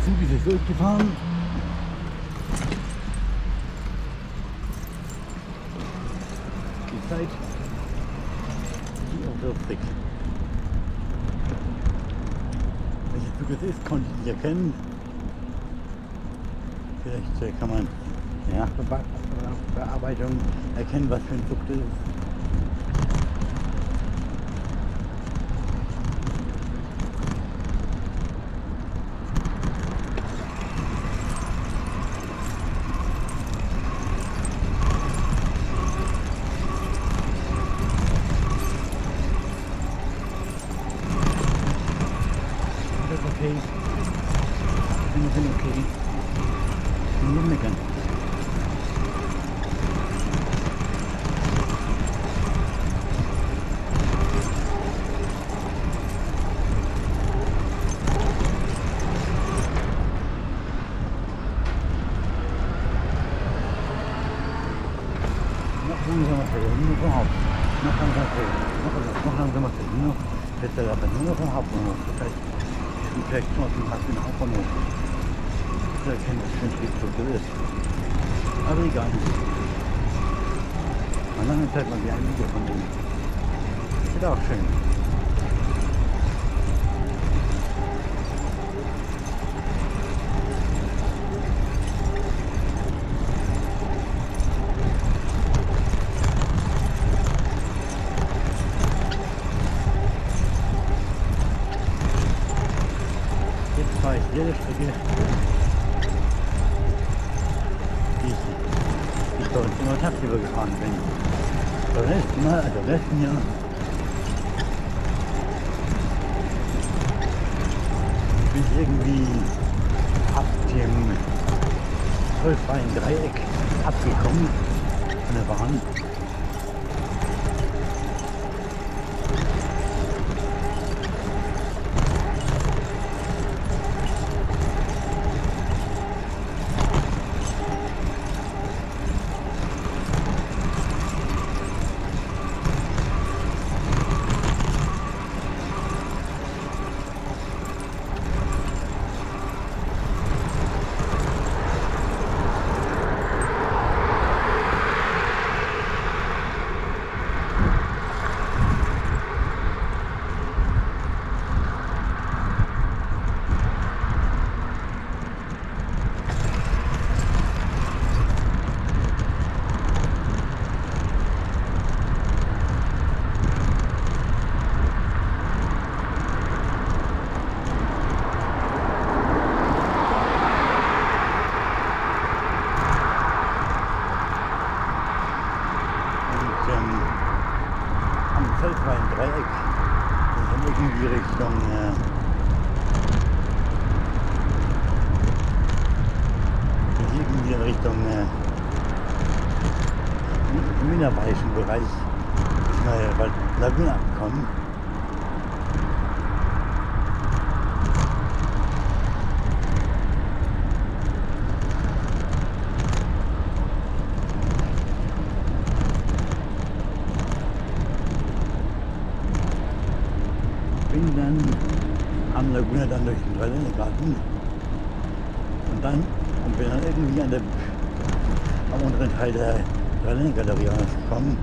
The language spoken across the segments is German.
Zug ist jetzt durchgefahren. Die Zeit 4:40 Uhr. Welcher Zug es ist, konnte ich nicht erkennen. Vielleicht kann man in der Nachbearbeitung erkennen, was für ein Zug das ist. Okay. Ich bin okay. Nur meckern. Noch langsamer fällen, nur vom Haupt. Noch langsamer fällen, noch langsamer fällen, noch besser, aber nur vom Hauptbahnhof. Das heißt, vielleicht schon fast den Hauptbahnhof. Ich erkenne, was für ein Triebzug das ist. Aber egal. Mal lange Zeit mal wieder ein Video von dem. Wird auch schön. Jetzt fahre ich jede Strecke, die ich bei uns immer tagsüber gefahren bin. Beim letzten Mal, also im letzten Jahr, bin ich irgendwie ab dem zollfreien Dreieck abgekommen von der Bahn. Am zollfreien Dreieck und dann irgendwie Richtung Wienerweichen Bereich Lagune abkommen. Bin dann am Laguna dann durch den Dreiländergarten und bin dann irgendwie am unteren Teil der Dreiländergalerie angekommen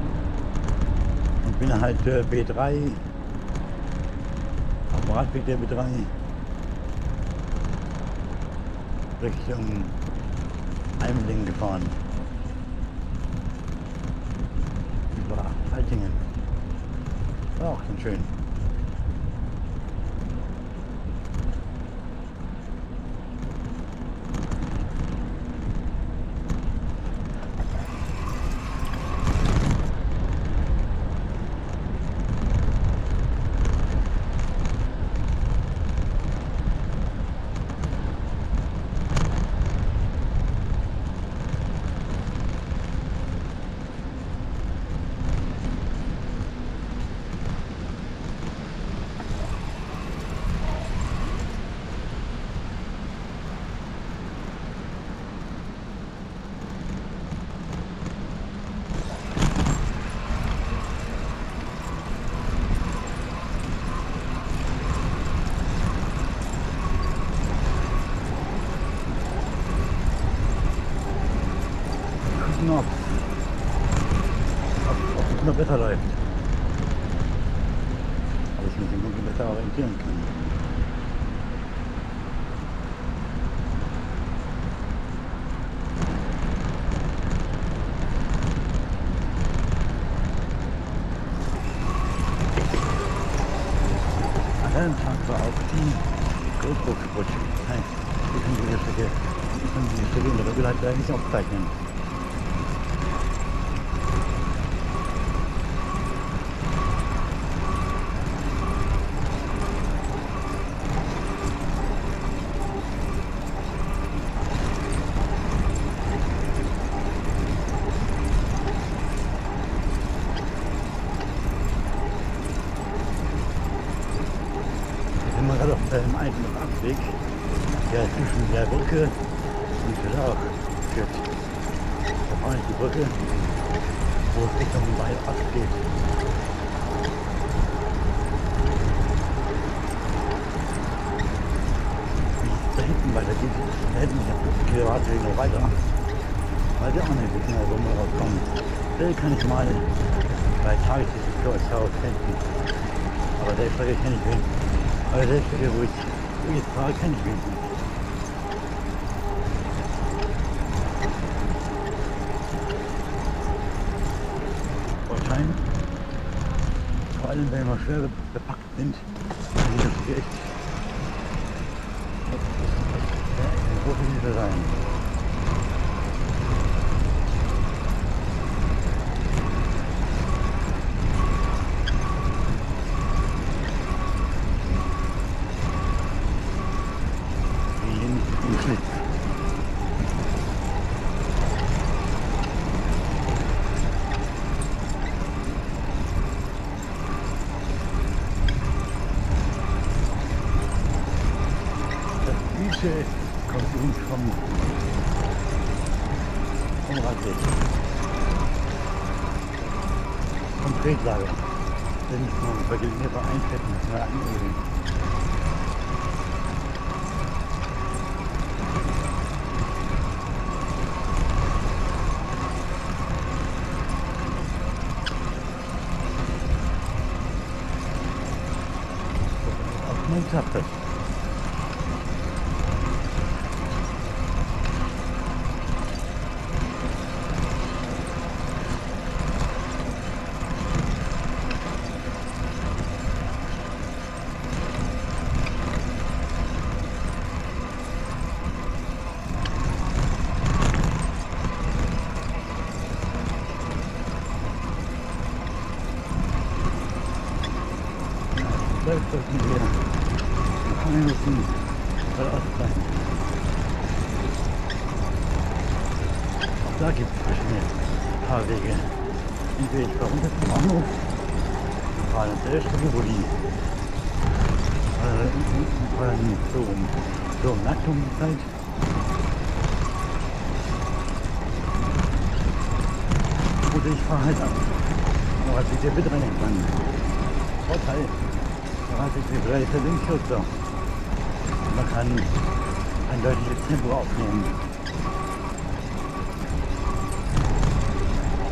und bin halt B3 auf dem Radweg der B3 Richtung Eimling gefahren. Über Altingen. War auch ganz schön. ob es noch besser läuft. Ob ich mich im guten Wetter orientieren kann. An einem Tag war auch die Großburgsrutsche. Wir können die Strecke in der Doppelheit nicht aufzeichnen. Wenn man gerade auf dem eigenen Abweg, der zwischen der Brücke und Schlag führt. Da vorne ist die Brücke, wo es Richtung Waldrast geht. Wie es da hinten weitergeht, da hätten wir 50 Kilowattwege noch weiter. Weil wir auch nicht wissen, wo wir rauskommen. Da kann ich mal bei Tageslicht Haus hinten. Aber der Strecke kenne ich wen. Aber der Strecke, wo ich jetzt fahre, kenne ich wen nicht. Wahrscheinlich, vor allem wenn wir schwer bepackt sind, kann das echt eine große Hilfe sein. Im Schnitt. Das Düse kommt uns vom Radweg, vom Tretlager. Den müssen wir bei den Meter einschätzen, müssen wir anölen. Nun klappt das. Läuft das mit mir. 10 Minuten bei der Ostseite. Auch da gibt es verschiedene Fahrwege. Entweder ich fahre runter zum Bahnhof, fahre an der Strecke, wo die so um Nacht um die Zeit. Oder ich fahre halt ab. Aber sich der Wind rein kann. Vorteil. Da hat sich die breite Windschutzer. Man kann ein deutliches Tempo aufnehmen.